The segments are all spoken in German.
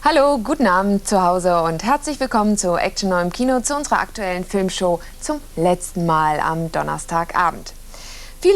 Hallo, guten Abend zu Hause und herzlich willkommen zu Action Neu im Kino, zu unserer aktuellen Filmshow zum letzten Mal am Donnerstagabend.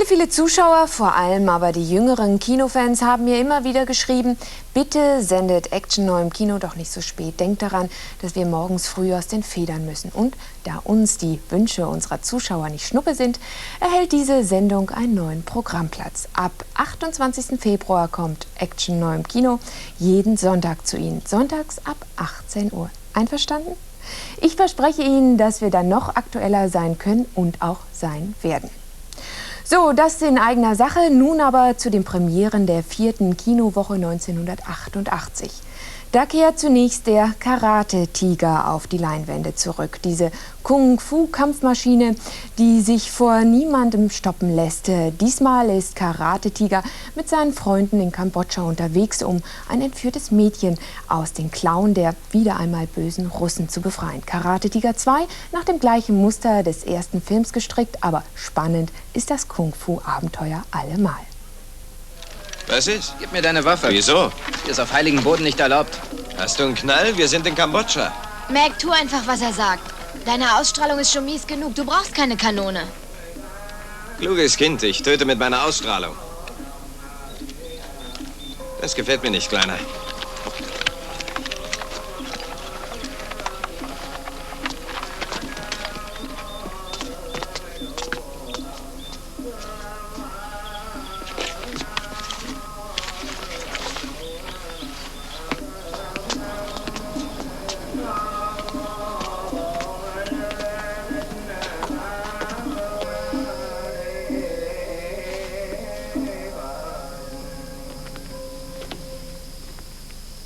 Viele Zuschauer, vor allem aber die jüngeren Kinofans, haben mir immer wieder geschrieben, bitte sendet Action Neu im Kino doch nicht so spät. Denkt daran, dass wir morgens früh aus den Federn müssen. Und da uns die Wünsche unserer Zuschauer nicht Schnuppe sind, erhält diese Sendung einen neuen Programmplatz. Ab 28. Februar kommt Action Neu im Kino jeden Sonntag zu Ihnen. Sonntags ab 18 Uhr. Einverstanden? Ich verspreche Ihnen, dass wir dann noch aktueller sein können und auch sein werden. So, das in eigener Sache. Nun aber zu den Premieren der 4. Kinowoche 1988. Da kehrt zunächst der Karate-Tiger auf die Leinwände zurück. Diese Kung-Fu-Kampfmaschine, die sich vor niemandem stoppen lässt. Diesmal ist Karate-Tiger mit seinen Freunden in Kambodscha unterwegs, um ein entführtes Mädchen aus den Klauen der wieder einmal bösen Russen zu befreien. Karate-Tiger 2, nach dem gleichen Muster des ersten Films gestrickt, aber spannend ist das Kung-Fu-Abenteuer allemal. Was ist? Gib mir deine Waffe. Wieso? Die ist auf heiligen Boden nicht erlaubt. Hast du einen Knall? Wir sind in Kambodscha. Mac, tu einfach, was er sagt. Deine Ausstrahlung ist schon mies genug. Du brauchst keine Kanone. Kluges Kind, ich töte mit meiner Ausstrahlung. Das gefällt mir nicht, Kleiner.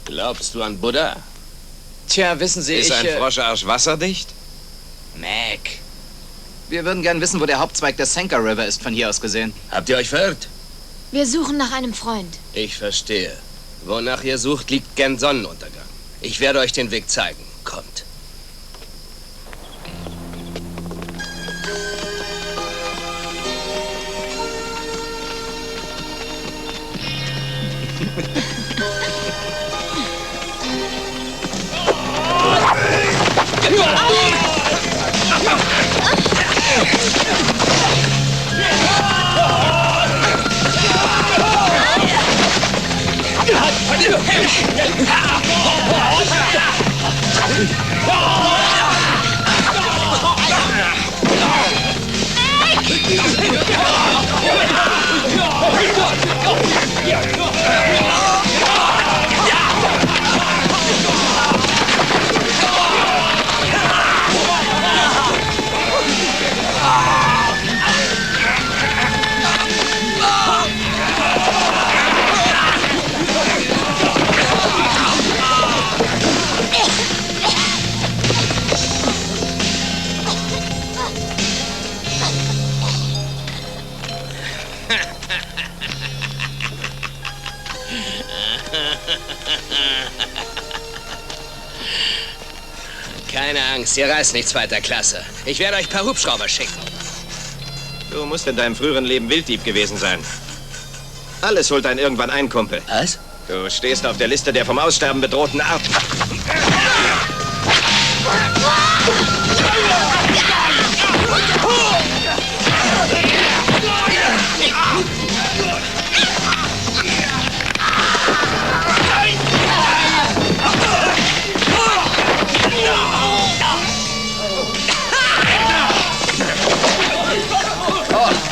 Glaubst du an Buddha? Tja, wissen Sie, Ist ein Froscharsch wasserdicht? Mac. Wir würden gern wissen, wo der Hauptzweig des Sanka River ist, von hier aus gesehen. Habt ihr euch verirrt? Wir suchen nach einem Freund. Ich verstehe. Wonach ihr sucht, liegt gern Sonnenuntergang. Ich werde euch den Weg zeigen. Kommt. Keine Angst, ihr reist nicht zweiter Klasse. Ich werde euch per Hubschrauber schicken. Du musst in deinem früheren Leben Wilddieb gewesen sein. Alles holt einen irgendwann ein, Kumpel. Was? Du stehst auf der Liste der vom Aussterben bedrohten Arten.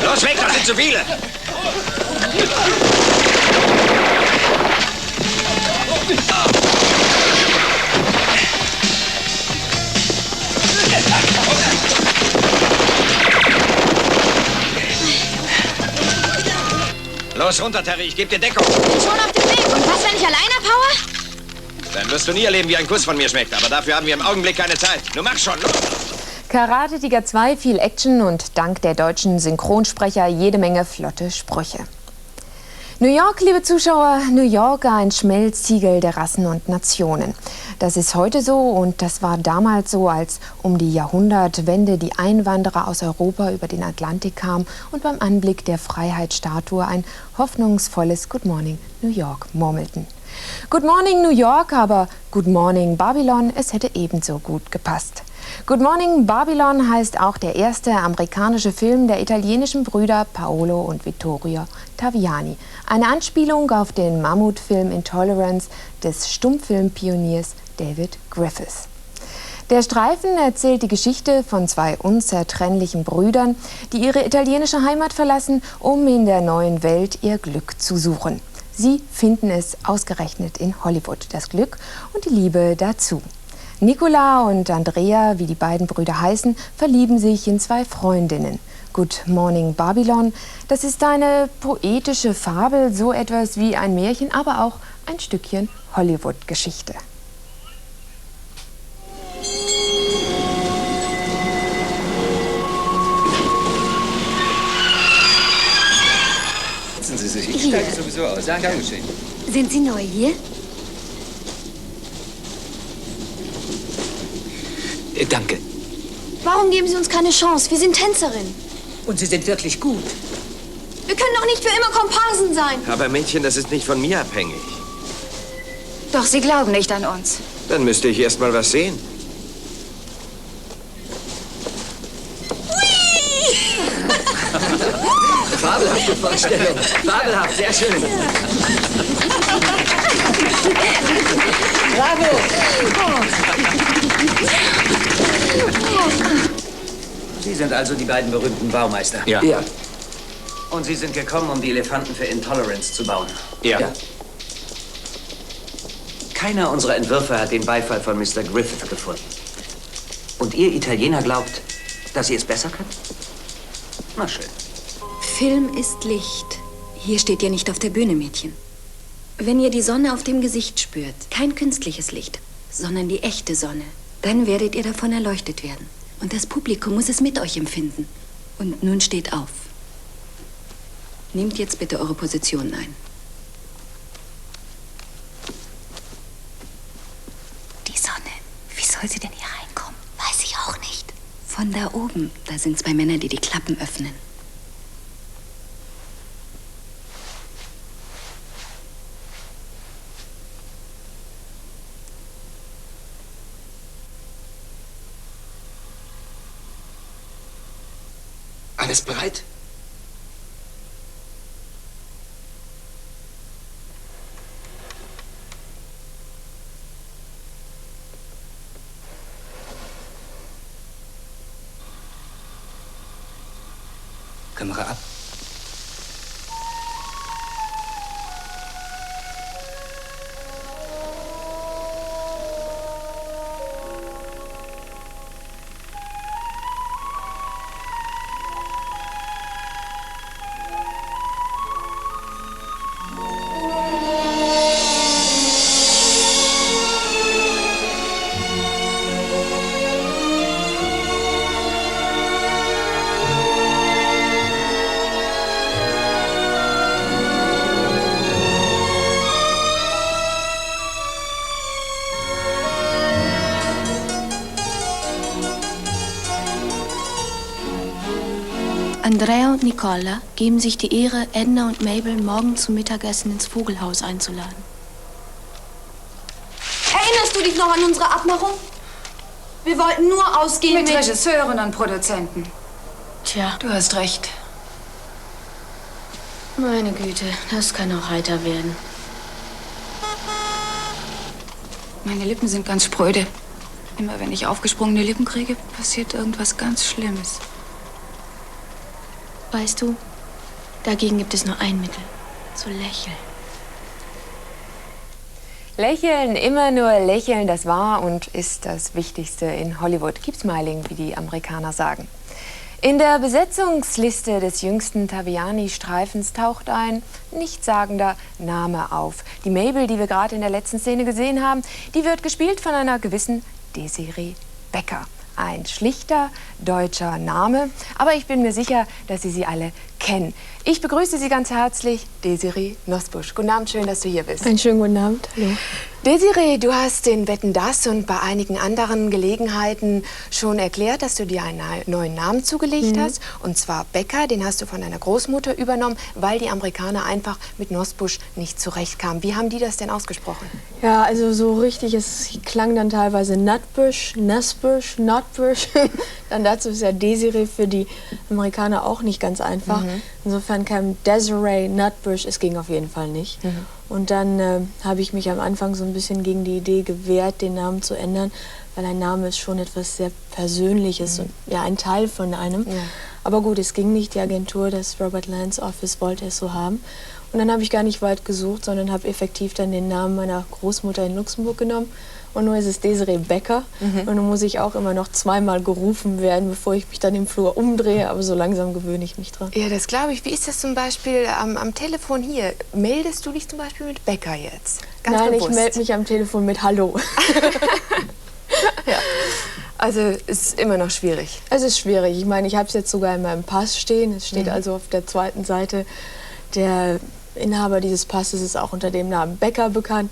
Los weg, das sind zu viele! Los runter, Terry, ich gebe dir Deckung. Schon auf dem Weg. Und was, wenn ich alleine abhaue? Dann wirst du nie erleben, wie ein Kuss von mir schmeckt. Aber dafür haben wir im Augenblick keine Zeit. Nun mach schon, los! Karate Tiger 2, viel Action und dank der deutschen Synchronsprecher jede Menge flotte Sprüche. New York, liebe Zuschauer, New York, ein Schmelztiegel der Rassen und Nationen. Das ist heute so und das war damals so, als um die Jahrhundertwende die Einwanderer aus Europa über den Atlantik kamen und beim Anblick der Freiheitsstatue ein hoffnungsvolles Good Morning New York murmelten. Good Morning New York, aber Good Morning Babylon, es hätte ebenso gut gepasst. Good Morning Babylon heißt auch der erste amerikanische Film der italienischen Brüder Paolo und Vittorio Taviani. Eine Anspielung auf den Mammutfilm Intolerance des Stummfilmpioniers David Griffith. Der Streifen erzählt die Geschichte von zwei unzertrennlichen Brüdern, die ihre italienische Heimat verlassen, um in der neuen Welt ihr Glück zu suchen. Sie finden es ausgerechnet in Hollywood, das Glück und die Liebe dazu. Nicola und Andrea, wie die beiden Brüder heißen, verlieben sich in zwei Freundinnen. Good Morning Babylon, das ist eine poetische Fabel, so etwas wie ein Märchen, aber auch ein Stückchen Hollywood-Geschichte. Setzen Sie sich, ich steige sowieso aus. Danke. Dankeschön. Sind Sie neu hier? Danke. Warum geben Sie uns keine Chance? Wir sind Tänzerin. Und Sie sind wirklich gut. Wir können doch nicht für immer Komparsen sein. Aber Mädchen, das ist nicht von mir abhängig. Doch Sie glauben nicht an uns. Dann müsste ich erst mal was sehen. Fabelhafte Vorstellung. Fabelhaft, sehr schön. Bravo! Sie sind also die beiden berühmten Baumeister? Ja. Und Sie sind gekommen, um die Elefanten für Intolerance zu bauen? Ja. Keiner unserer Entwürfe hat den Beifall von Mr. Griffith gefunden. Und ihr Italiener glaubt, dass Sie es besser können? Na schön. Film ist Licht. Hier steht ihr nicht auf der Bühne, Mädchen. Wenn ihr die Sonne auf dem Gesicht spürt, kein künstliches Licht, sondern die echte Sonne, dann werdet ihr davon erleuchtet werden. Und das Publikum muss es mit euch empfinden. Und nun steht auf. Nehmt jetzt bitte eure Positionen ein. Die Sonne, wie soll sie denn hier reinkommen? Weiß ich auch nicht. Von da oben, da sind zwei Männer, die die Klappen öffnen. Alles bereit? Kamera ab. Andrea und Nicola geben sich die Ehre, Edna und Mabel morgen zum Mittagessen ins Vogelhaus einzuladen. Erinnerst du dich noch an unsere Abmachung? Wir wollten nur ausgehen Mit Regisseuren und Produzenten. Tja, Du hast recht. meine Güte, das kann auch heiter werden. Meine Lippen sind ganz spröde. Immer wenn ich aufgesprungene Lippen kriege, passiert irgendwas ganz Schlimmes. Weißt du, dagegen gibt es nur ein Mittel. Zu lächeln. Lächeln, immer nur lächeln, das war und ist das Wichtigste in Hollywood. Keep smiling, wie die Amerikaner sagen. In der Besetzungsliste des jüngsten Taviani-Streifens taucht ein nichtssagender Name auf. Die Mabel, die wir gerade in der letzten Szene gesehen haben, die wird gespielt von einer gewissen Desiree Becker. Ein schlichter deutscher Name, aber ich bin mir sicher, dass Sie sie alle kennen. Ich begrüße Sie ganz herzlich, Desiree Nosbusch. Guten Abend, schön, dass du hier bist. Einen schönen guten Abend. Hallo. Desiree, du hast in Wetten, dass und bei einigen anderen Gelegenheiten schon erklärt, dass du dir einen neuen Namen zugelegt hast. Und zwar Becker, den hast du von deiner Großmutter übernommen, weil die Amerikaner einfach mit Nosbusch nicht zurechtkamen. Wie haben die das denn ausgesprochen? Ja, also so richtig, es klang dann teilweise Nutbush, Nussbush, Nutbush. Dann dazu ist ja Desiree für die Amerikaner auch nicht ganz einfach. Insofern kam Desiree Nutbush, es ging auf jeden Fall nicht. Und dann habe ich mich am Anfang so ein bisschen gegen die Idee gewehrt, den Namen zu ändern, weil ein Name ist schon etwas sehr Persönliches und ja, ein Teil von einem. Ja. Aber gut, es ging nicht. Die Agentur, das Robert Lands Office, wollte es so haben. Und dann habe ich gar nicht weit gesucht, sondern habe effektiv dann den Namen meiner Großmutter in Luxemburg genommen. Und nun ist es Desiree Becker. Und dann muss ich auch immer noch zweimal gerufen werden, bevor ich mich dann im Flur umdrehe. Aber so langsam gewöhne ich mich dran. Ja, das glaube ich. Wie ist das zum Beispiel am Telefon hier? Meldest du dich zum Beispiel mit Becker jetzt? Ganz Nein, bewusst. ich melde mich am Telefon mit Hallo. Ja. Also ist immer noch schwierig. Es ist schwierig. Ich meine, ich habe es jetzt sogar in meinem Pass stehen. Es steht also auf der zweiten Seite. Der Inhaber dieses Passes ist auch unter dem Namen Becker bekannt.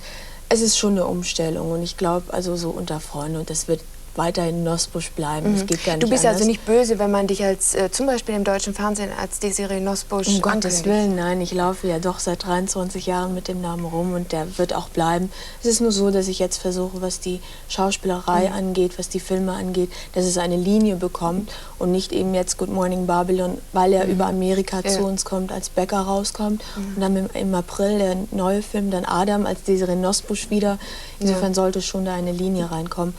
Es ist schon eine Umstellung und ich glaube, also so unter Freunden, und das wird weiterhin Nosbusch bleiben. Es geht gar nicht Du bist anders. also nicht böse, wenn man dich als zum Beispiel im deutschen Fernsehen als Desiree Nosbusch Um Gottes ankündigt? Willen, nein, ich laufe ja doch seit 23 Jahren mit dem Namen rum und der wird auch bleiben. Es ist nur so, dass ich jetzt versuche, was die Schauspielerei angeht, was die Filme angeht, dass es eine Linie bekommt und nicht eben jetzt Good Morning Babylon, weil er über Amerika zu uns kommt, als Becker rauskommt und dann im April der neue Film, dann Adam als Desiree Nosbusch wieder. Insofern sollte schon da eine Linie reinkommen.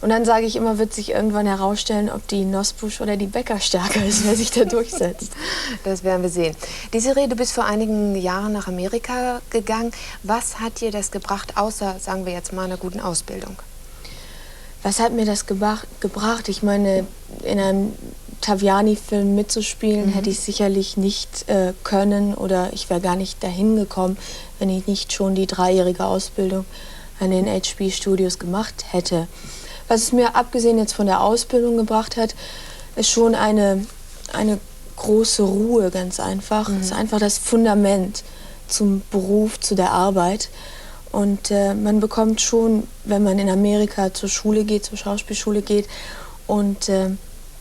Und dann sage ich immer, wird sich irgendwann herausstellen, ob die Nosbusch oder die Becker stärker ist, wer sich da durchsetzt. Das werden wir sehen. Desiree, du bist vor einigen Jahren nach Amerika gegangen. Was hat dir das gebracht, außer, sagen wir jetzt mal, einer guten Ausbildung? Was hat mir das gebracht? Ich meine, in einem Taviani-Film mitzuspielen, hätte ich sicherlich nicht können oder ich wäre gar nicht dahin gekommen, wenn ich nicht schon die 3-jährige Ausbildung an den HB-Studios gemacht hätte. Was es mir abgesehen jetzt von der Ausbildung gebracht hat, ist schon eine große Ruhe, ganz einfach. Es ist einfach das Fundament zum Beruf, zu der Arbeit. Und man bekommt schon, wenn man in Amerika zur Schule geht, zur Schauspielschule geht und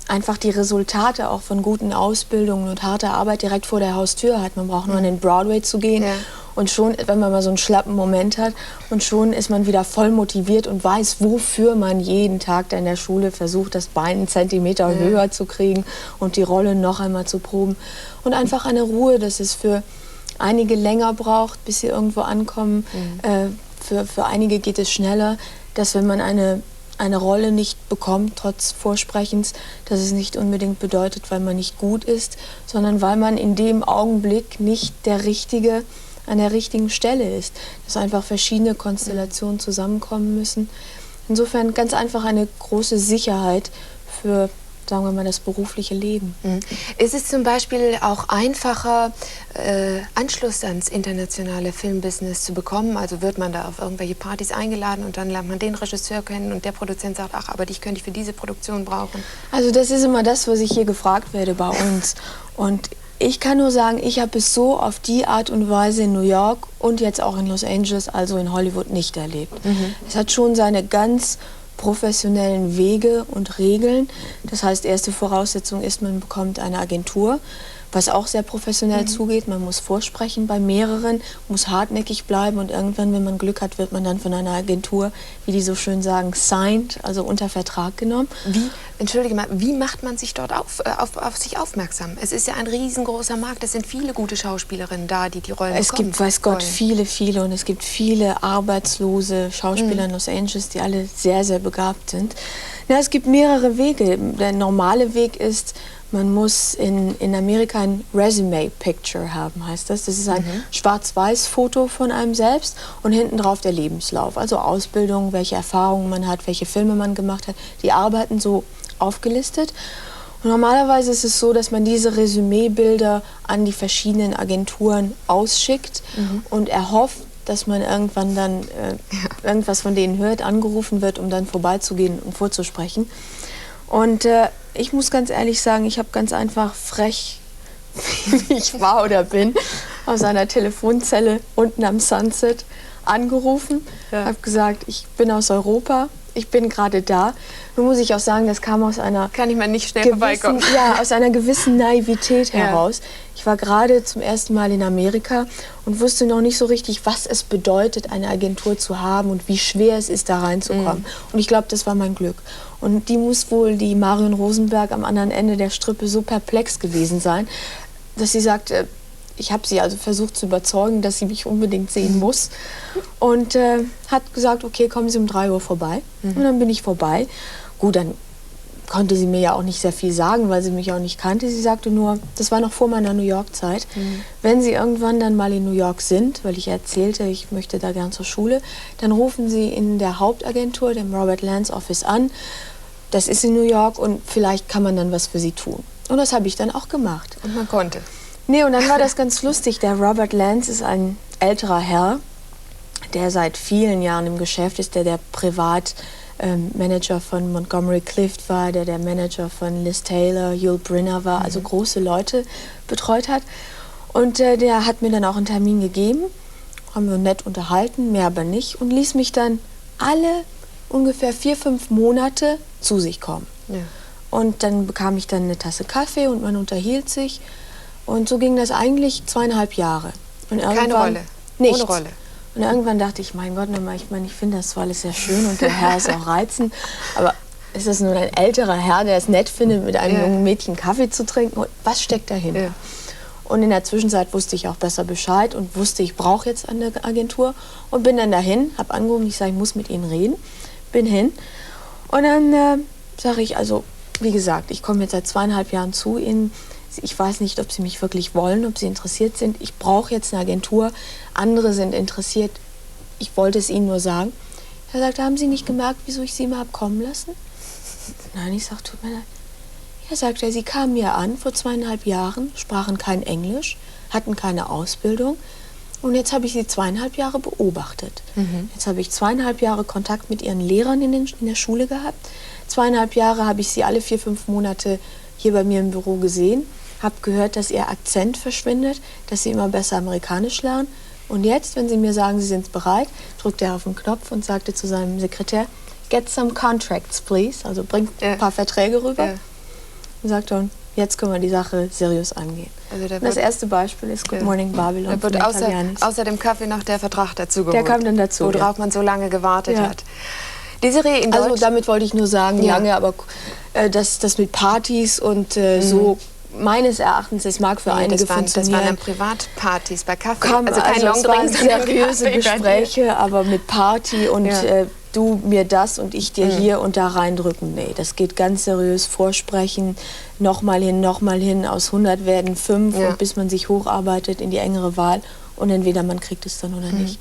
einfach die Resultate auch von guten Ausbildungen und harter Arbeit direkt vor der Haustür hat. Man braucht nur an den Broadway zu gehen und schon, wenn man mal so einen schlappen Moment hat, und schon ist man wieder voll motiviert und weiß, wofür man jeden Tag da in der Schule versucht, das Bein einen Zentimeter höher zu kriegen und die Rolle noch einmal zu proben. Und einfach eine Ruhe, dass es für einige länger braucht, bis sie irgendwo ankommen. Für einige geht es schneller, dass wenn man eine Rolle nicht bekommt, trotz Vorsprechens, dass es nicht unbedingt bedeutet, weil man nicht gut ist, sondern weil man in dem Augenblick nicht der Richtige an der richtigen Stelle ist. Dass einfach verschiedene Konstellationen zusammenkommen müssen. Insofern ganz einfach eine große Sicherheit für, sagen wir mal, das berufliche Leben. Ist es zum Beispiel auch einfacher, Anschluss ans internationale Filmbusiness zu bekommen? Also wird man da auf irgendwelche Partys eingeladen und dann lernt man den Regisseur kennen und der Produzent sagt, ach, aber dich könnte ich für diese Produktion brauchen? Also das ist immer das, was ich hier gefragt werde bei uns. Und ich kann nur sagen, ich habe es so auf die Art und Weise in New York und jetzt auch in Los Angeles, also in Hollywood, nicht erlebt. Es hat schon seine ganz professionellen Wege und Regeln. Das heißt, erste Voraussetzung ist, man bekommt eine Agentur, was auch sehr professionell zugeht. Man muss vorsprechen bei mehreren, muss hartnäckig bleiben und irgendwann, wenn man Glück hat, wird man dann von einer Agentur, wie die so schön sagen, signed, also unter Vertrag genommen. Entschuldige mal, wie macht man sich dort auf sich aufmerksam? Es ist ja ein riesengroßer Markt, es sind viele gute Schauspielerinnen da, die die Rollen bekommen. Es gibt, weiß Gott, viele und es gibt viele arbeitslose Schauspieler in Los Angeles, die alle sehr, sehr begabt sind. Ja, es gibt mehrere Wege. Der normale Weg ist, man muss in Amerika ein Resume-Picture haben, heißt das. Das ist ein Schwarz-Weiß-Foto von einem selbst und hinten drauf der Lebenslauf. Also Ausbildung, welche Erfahrungen man hat, welche Filme man gemacht hat. Die Arbeiten so aufgelistet. Und normalerweise ist es so, dass man diese Resümee-Bilder an die verschiedenen Agenturen ausschickt und erhofft, dass man irgendwann dann irgendwas von denen hört, angerufen wird, um dann vorbeizugehen und vorzusprechen. Und ich muss ganz ehrlich sagen, ich habe ganz einfach frech wie ich war oder bin, aus einer Telefonzelle unten am Sunset angerufen, habe gesagt, ich bin aus Europa, ich bin gerade da. Nun muss ich auch sagen, das kam aus einer Kann ich mal nicht schnell vorbeikommen? Ja, aus einer gewissen Naivität heraus. Ich war gerade zum ersten Mal in Amerika und wusste noch nicht so richtig, was es bedeutet, eine Agentur zu haben und wie schwer es ist, da reinzukommen. Und ich glaube, das war mein Glück. Und die muss wohl, die Marion Rosenberg am anderen Ende der Strippe, so perplex gewesen sein, dass sie sagte, ich habe sie also versucht zu überzeugen, dass sie mich unbedingt sehen muss. Und hat gesagt, okay, kommen Sie um 3 Uhr vorbei. Und dann bin ich vorbei. Gut, dann konnte sie mir ja auch nicht sehr viel sagen, weil sie mich auch nicht kannte. Sie sagte nur, das war noch vor meiner New York-Zeit, wenn Sie irgendwann dann mal in New York sind, weil ich erzählte, ich möchte da gern zur Schule, dann rufen Sie in der Hauptagentur, dem Robert Lance Office an. Das ist in New York und vielleicht kann man dann was für Sie tun. Und das habe ich dann auch gemacht. Und man konnte. Nee, und dann war das ganz lustig. Der Robert Lance ist ein älterer Herr, der seit vielen Jahren im Geschäft ist, der Privatmanager von Montgomery Clift war, der Manager von Liz Taylor, Yul Brynner war, also große Leute betreut hat. Und der hat mir dann auch einen Termin gegeben, haben wir nett unterhalten, mehr aber nicht, und ließ mich dann alle ungefähr 4-5 Monate zu sich kommen. Ja. Und dann bekam ich dann eine Tasse Kaffee und man unterhielt sich. Und so ging das eigentlich 2,5 Jahre. Und Keine Rolle? Nichts. Ohne Rolle? Und irgendwann dachte ich, mein Gott, ich finde das zwar alles sehr schön und der Herr ist auch reizend, aber ist das nur ein älterer Herr, der es nett findet, mit einem jungen Mädchen Kaffee zu trinken? Und was steckt dahinter? Ja. Und in der Zwischenzeit wusste ich auch besser Bescheid und wusste, ich brauche jetzt eine Agentur und bin dann dahin, habe angerufen, ich sage, ich muss mit Ihnen reden, bin hin und dann sage ich, also wie gesagt, ich komme jetzt seit 2,5 Jahren zu Ihnen. Ich weiß nicht, ob Sie mich wirklich wollen, ob Sie interessiert sind. Ich brauche jetzt eine Agentur. Andere sind interessiert. Ich wollte es Ihnen nur sagen. Er sagte, haben Sie nicht gemerkt, wieso ich Sie immer habe kommen lassen? Nein, ich sagte, tut mir leid. Er sagte, Sie kamen mir an vor 2,5 Jahren, sprachen kein Englisch, hatten keine Ausbildung. Und jetzt habe ich Sie 2,5 Jahre beobachtet. Jetzt habe ich 2,5 Jahre Kontakt mit Ihren Lehrern in der Schule gehabt. 2,5 Jahre habe ich Sie alle 4-5 Monate hier bei mir im Büro gesehen. Habe gehört, dass Ihr Akzent verschwindet, dass Sie immer besser Amerikanisch lernen. Und jetzt, wenn Sie mir sagen, Sie sind bereit, drückte er auf den Knopf und sagte zu seinem Sekretär, get some contracts, please. Also bringt ein paar Verträge rüber. Ja. Und sagte, und jetzt können wir die Sache seriös angehen. Also das erste Beispiel ist Good Morning Babylon. Da wird außer dem Kaffee noch der Vertrag dazu geholt. Der kam dann dazu. Worauf man so lange gewartet hat. Desiree in also damit wollte ich nur sagen, lange, aber das mit Partys und so meines Erachtens, es mag für einige funktionieren. Das waren dann Privatpartys bei Kaffee. Also kein Longdrink, seriöse Gespräche, aber mit Party und du mir das und ich dir hier und da reindrücken. Nee, das geht ganz seriös, vorsprechen, nochmal hin, aus 100 werden 5 und bis man sich hocharbeiten in die engere Wahl und entweder man kriegt es dann oder nicht.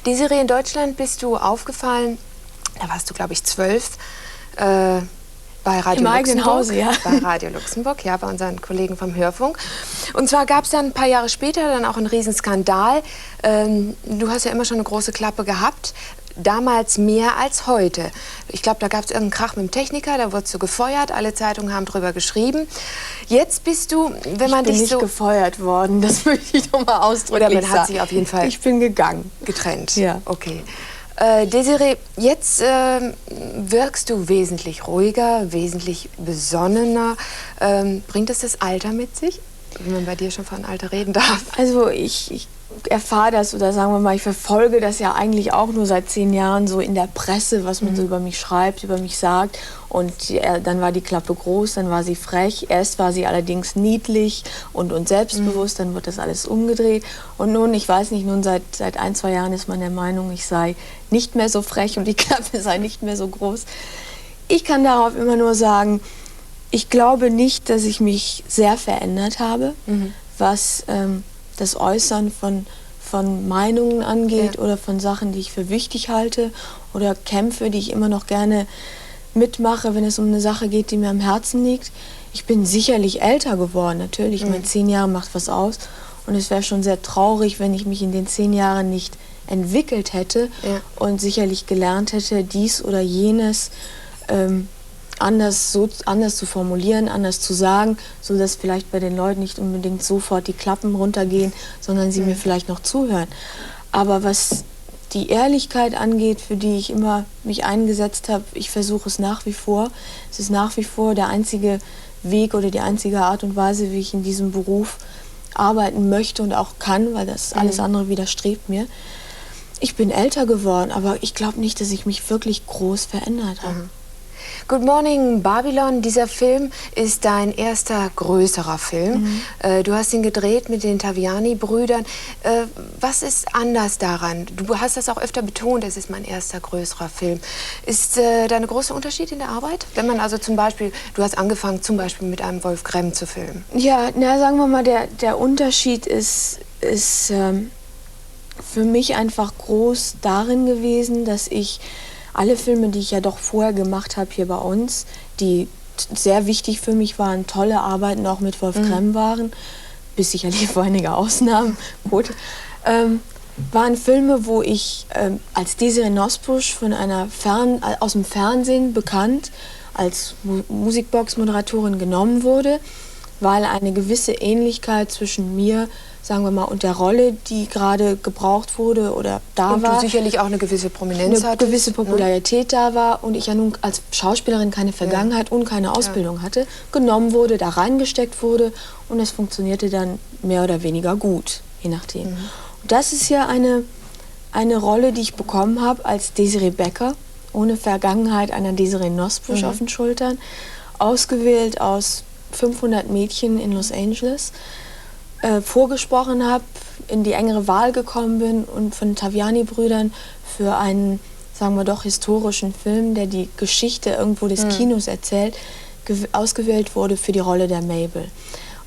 Desiree, in Deutschland bist du aufgefallen, da warst du, glaube ich, 12, bei Radio Im eigenen Hause, ja. Bei Radio Luxemburg, ja, bei unseren Kollegen vom Hörfunk. Und zwar gab es dann ein paar Jahre später dann auch einen Riesenskandal. Du hast ja immer schon eine große Klappe gehabt, damals mehr als heute. Ich glaube, da gab es irgendeinen Krach mit dem Techniker, da wurdest du gefeuert, alle Zeitungen haben drüber geschrieben. Jetzt bist du, wenn man dich so... Ich bin nicht gefeuert worden, das möchte ich noch mal ausdrücklich sagen. Oder man hat sich auf jeden Fall... Ich bin gegangen. Getrennt? Ja. Okay. Desiree, jetzt wirkst du wesentlich ruhiger, wesentlich besonnener. Bringt es das Alter mit sich, wenn man bei dir schon von Alter reden darf? Also ich erfahre das, oder sagen wir mal, ich verfolge das ja eigentlich auch nur seit 10 Jahren so in der Presse, was man so über mich schreibt, über mich sagt. Und dann war die Klappe groß, dann war sie frech. Erst war sie allerdings niedlich und selbstbewusst, dann wird das alles umgedreht. Und nun, ich weiß nicht, nun seit 1-2 Jahren ist man der Meinung, ich sei nicht mehr so frech und die Klappe sei nicht mehr so groß. Ich kann darauf immer nur sagen, ich glaube nicht, dass ich mich sehr verändert habe, was das Äußern von Meinungen angeht oder von Sachen, die ich für wichtig halte oder Kämpfe, die ich immer noch gerne mitmache, wenn es um eine Sache geht, die mir am Herzen liegt. Ich bin sicherlich älter geworden, natürlich. Ich meine, 10 Jahre macht was aus. Und es wäre schon sehr traurig, wenn ich mich in den 10 Jahren nicht entwickelt hätte und sicherlich gelernt hätte, dies oder jenes anders zu formulieren, anders zu sagen, sodass vielleicht bei den Leuten nicht unbedingt sofort die Klappen runtergehen, sondern sie mir vielleicht noch zuhören. Aber was die Ehrlichkeit angeht, für die ich immer mich eingesetzt habe, ich versuche es nach wie vor. Es ist nach wie vor der einzige Weg oder die einzige Art und Weise, wie ich in diesem Beruf arbeiten möchte und auch kann, weil das alles andere widerstrebt mir. Ich bin älter geworden, aber ich glaube nicht, dass ich mich wirklich groß verändert habe. Good Morning Babylon, dieser Film ist dein erster größerer Film. Du hast ihn gedreht mit den Taviani-Brüdern. Was ist anders daran? Du hast das auch öfter betont, es ist mein erster größerer Film. Ist da ein großer Unterschied in der Arbeit? Wenn man also zum Beispiel, du hast angefangen zum Beispiel mit einem Wolf Gremm zu filmen. Ja, na, sagen wir mal, der Unterschied ist für mich einfach groß darin gewesen, dass ich alle Filme, die ich ja doch vorher gemacht habe hier bei uns, die sehr wichtig für mich waren, tolle Arbeiten auch mit Wolf Gremm waren, bis sicherlich vor einige Ausnahmen, gut, waren Filme, wo ich als Desiree Nosbusch von einer aus dem Fernsehen bekannt, als Musikbox-Moderatorin genommen wurde, weil eine gewisse Ähnlichkeit zwischen mir, sagen wir mal, und der Rolle, die gerade gebraucht wurde oder da und war. Und du sicherlich auch eine gewisse Prominenz hattest. Eine gewisse Popularität da war und ich ja nun als Schauspielerin keine Vergangenheit und keine Ausbildung hatte, genommen wurde, da reingesteckt wurde und es funktionierte dann mehr oder weniger gut, je nachdem. Und das ist ja eine Rolle, die ich bekommen habe als Desiree Becker, ohne Vergangenheit einer Desiree Nosbusch auf den Schultern, ausgewählt aus 500 Mädchen in Los Angeles, vorgesprochen habe, in die engere Wahl gekommen bin und von Taviani-Brüdern für einen, sagen wir doch, historischen Film, der die Geschichte irgendwo des Kinos erzählt, ausgewählt wurde für die Rolle der Mabel.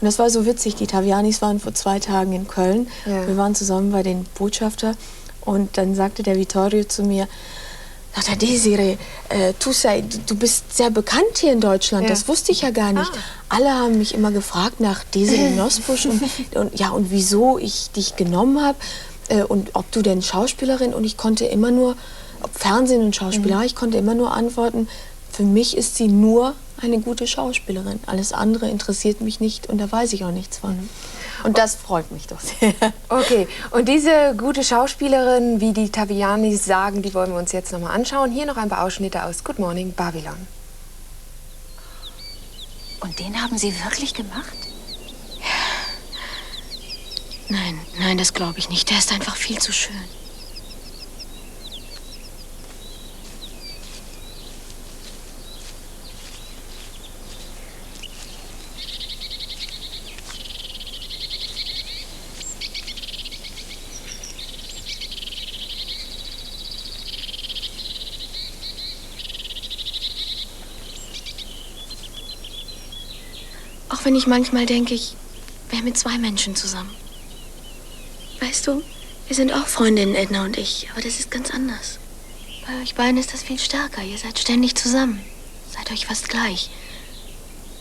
Und das war so witzig, die Tavianis waren vor 2 Tagen in Köln, wir waren zusammen bei den Botschafter und dann sagte der Vittorio zu mir, Desiree, du bist sehr bekannt hier in Deutschland, das wusste ich ja gar nicht. Alle haben mich immer gefragt nach Desiree Nosbusch und wieso ich dich genommen habe und ob du denn Schauspielerin, und ich konnte immer nur, ob Fernsehen und Schauspielerei, ich konnte immer nur antworten, für mich ist sie nur eine gute Schauspielerin. Alles andere interessiert mich nicht und da weiß ich auch nichts von. Und das freut mich doch sehr. Okay, und diese gute Schauspielerin, wie die Tavianis sagen, die wollen wir uns jetzt noch mal anschauen. Hier noch ein paar Ausschnitte aus Good Morning Babylon. Und den haben Sie wirklich gemacht? Nein, das glaube ich nicht. Der ist einfach viel zu schön. Auch wenn ich manchmal denke, ich wäre mit 2 Menschen zusammen. Weißt du, wir sind auch Freundinnen, Edna und ich, aber das ist ganz anders. Bei euch beiden ist das viel stärker. Ihr seid ständig zusammen. Seid euch fast gleich.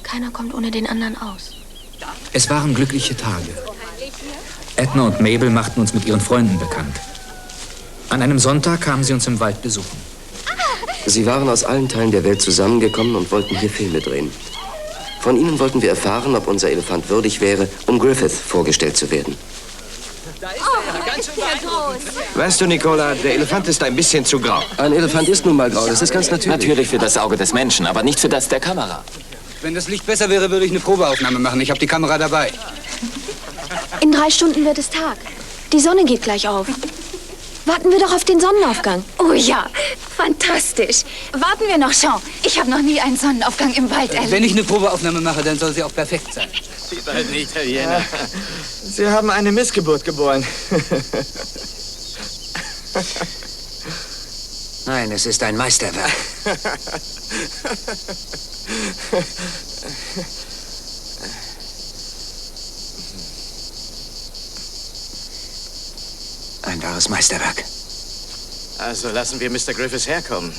Keiner kommt ohne den anderen aus. Es waren glückliche Tage. Edna und Mabel machten uns mit ihren Freunden bekannt. An einem Sonntag kamen sie uns im Wald besuchen. Sie waren aus allen Teilen der Welt zusammengekommen und wollten hier Filme drehen. Von ihnen wollten wir erfahren, ob unser Elefant würdig wäre, um Griffith vorgestellt zu werden. Weißt du, Nicola, der Elefant ist ein bisschen zu grau. Ein Elefant ist nun mal grau, das ist ganz natürlich. Natürlich für das Auge des Menschen, aber nicht für das der Kamera. Wenn das Licht besser wäre, würde ich eine Probeaufnahme machen. Ich habe die Kamera dabei. In 3 Stunden wird es Tag. Die Sonne geht gleich auf. Warten wir doch auf den Sonnenaufgang. Oh ja, fantastisch. Warten wir noch, Sean. Ich habe noch nie einen Sonnenaufgang im Wald erlebt. Wenn ich eine Probeaufnahme mache, dann soll sie auch perfekt sein. Die beiden Italiener. Sie haben eine Missgeburt geboren. Nein, es ist ein Meisterwerk. Ein wahres Meisterwerk. Also lassen wir Mr. Griffiths herkommen.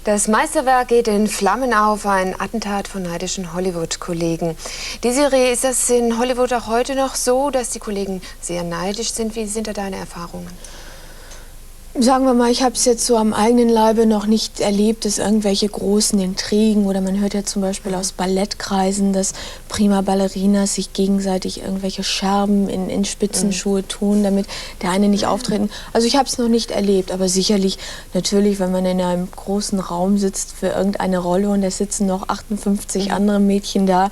Das Meisterwerk geht in Flammen auf, ein Attentat von neidischen Hollywood-Kollegen. Desiree, ist das in Hollywood auch heute noch so, dass die Kollegen sehr neidisch sind? Wie sind da deine Erfahrungen? Sagen wir mal, ich habe es jetzt so am eigenen Leibe noch nicht erlebt, dass irgendwelche großen Intrigen, oder man hört ja zum Beispiel aus Ballettkreisen, dass prima Ballerinas sich gegenseitig irgendwelche Scherben in Spitzenschuhe tun, damit der eine nicht auftreten. Also ich habe es noch nicht erlebt, aber sicherlich, natürlich, wenn man in einem großen Raum sitzt für irgendeine Rolle und da sitzen noch 58 andere Mädchen da,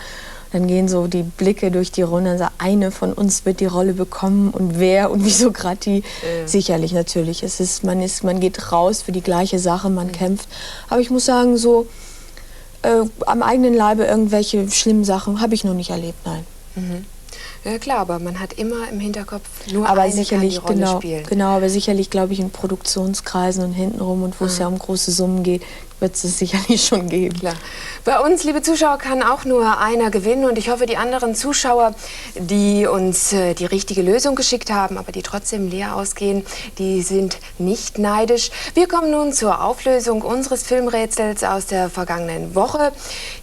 dann gehen so die Blicke durch die Runde und sagen, eine von uns wird die Rolle bekommen und wer und wieso gerade die. Sicherlich, natürlich. Man geht raus für die gleiche Sache, man kämpft. Aber ich muss sagen, so am eigenen Leibe irgendwelche schlimmen Sachen habe ich noch nicht erlebt, nein. Ja klar, aber man hat immer im Hinterkopf, nur aber eine sicherlich, kann die Rolle spielen. Genau, aber sicherlich, glaube ich, in Produktionskreisen und hintenrum und wo es ja um große Summen geht, wird es sicherlich schon geben. Klar. Bei uns, liebe Zuschauer, kann auch nur einer gewinnen und ich hoffe, die anderen Zuschauer, die uns die richtige Lösung geschickt haben, aber die trotzdem leer ausgehen, die sind nicht neidisch. Wir kommen nun zur Auflösung unseres Filmrätsels aus der vergangenen Woche.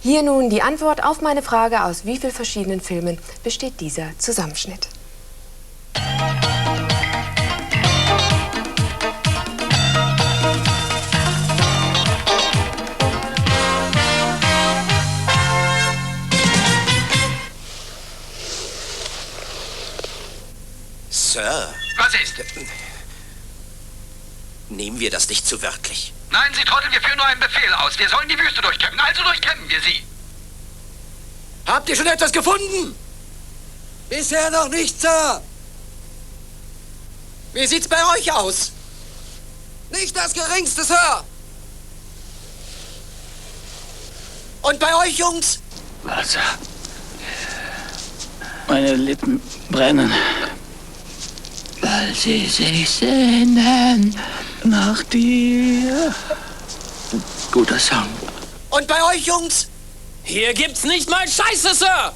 Hier nun die Antwort auf meine Frage, aus wie vielen verschiedenen Filmen besteht dieser Zusammenschnitt? Sir. Was ist? Nehmen wir das nicht zu wörtlich. Nein, Sie Trottel, wir führen nur einen Befehl aus. Wir sollen die Wüste durchkämmen, also durchkämmen wir sie. Habt ihr schon etwas gefunden? Bisher noch nicht, Sir. Wie sieht's bei euch aus? Nicht das Geringste, Sir. Und bei euch, Jungs? Wasser. Meine Lippen brennen. Weil sie sich sehnen nach dir. Guter Song. Und bei euch, Jungs? Hier gibt's nicht mal Scheiße, Sir!